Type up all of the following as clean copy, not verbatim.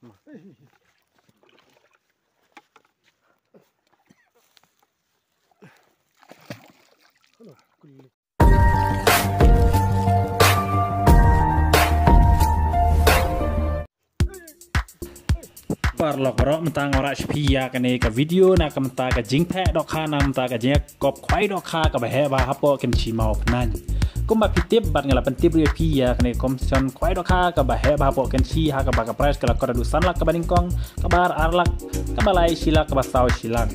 Parlok rok mentang ora spia kene ka video na ka mentang ka jing phe dok kha na mentang ka jing kop khwai dok kha ka ba he ba hapo kem chi mau nan ko ma pitip bat ngala pentip ri pia kene komsion khwai dok kha ka ba he ba hapo ken chi ha ka ba ka price ka la dusan lak ka baning kong ka bar arlak ka balai silak ka ba saw silak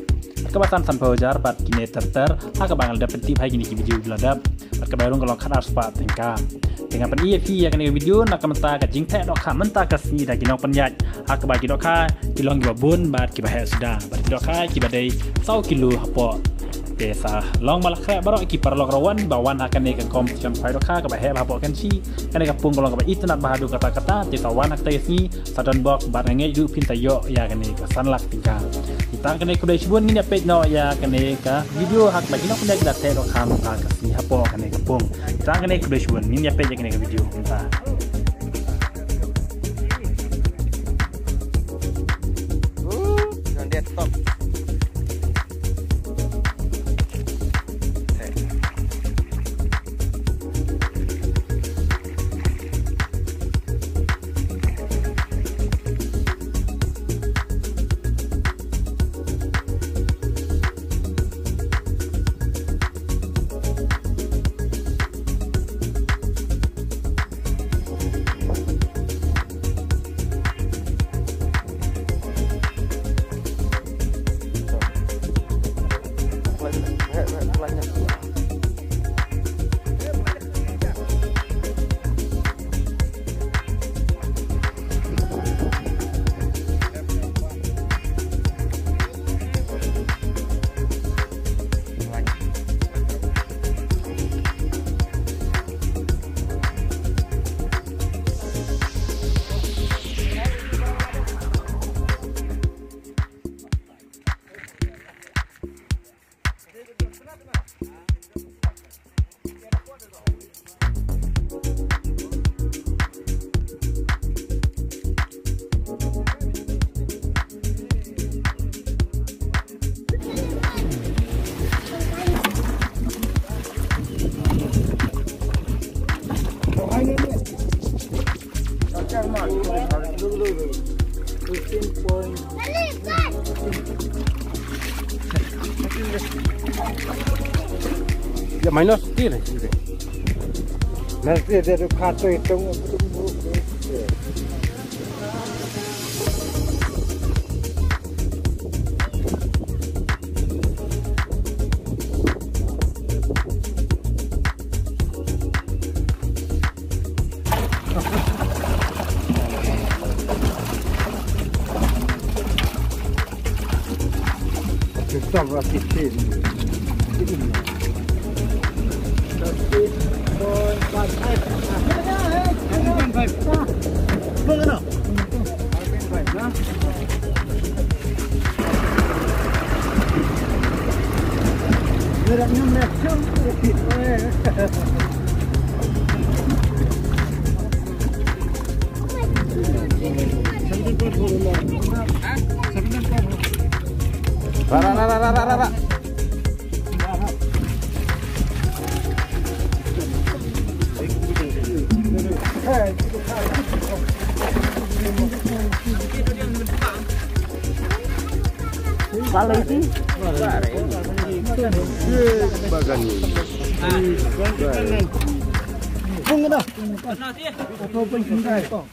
ka ba san san pojar bat kine ter ha ka ba ngal da pentip ha gini ki video bladap bat ka barung kalong khadar spa tengka dengan pen pia kene video nak ka mentang ka jing phe dok kha mentang ka si da ginok penyat ha ka ba ki dok kha kilong ki babun bat ki bahe sudah bat ki dok kha ki badai sau kilo hapo desa long malak kha barok ki parlok rawan bawan akan ne ka kompetition phai dok kha ka bahe hapo kan chi kan ka pung kolong ka internet bahadu kata-kata ti tawan ak tai ni sadon bok bat nge du pin tayo ya kan ne ka sanlak tingka kita kan ne ku dai subun ni page no ya kan ne ka video hak ba kinok ndak dat dok kha ka si hapo kan ne ka pung kita kan ne ku dai subun ni page kan ne ka video kita stop. Ya minus dia. Nanti dia tu kata hitung. Stop aqui cheio. Rara. Balai itu. Bagan ni. Pung dah. Apa pun sundai kau.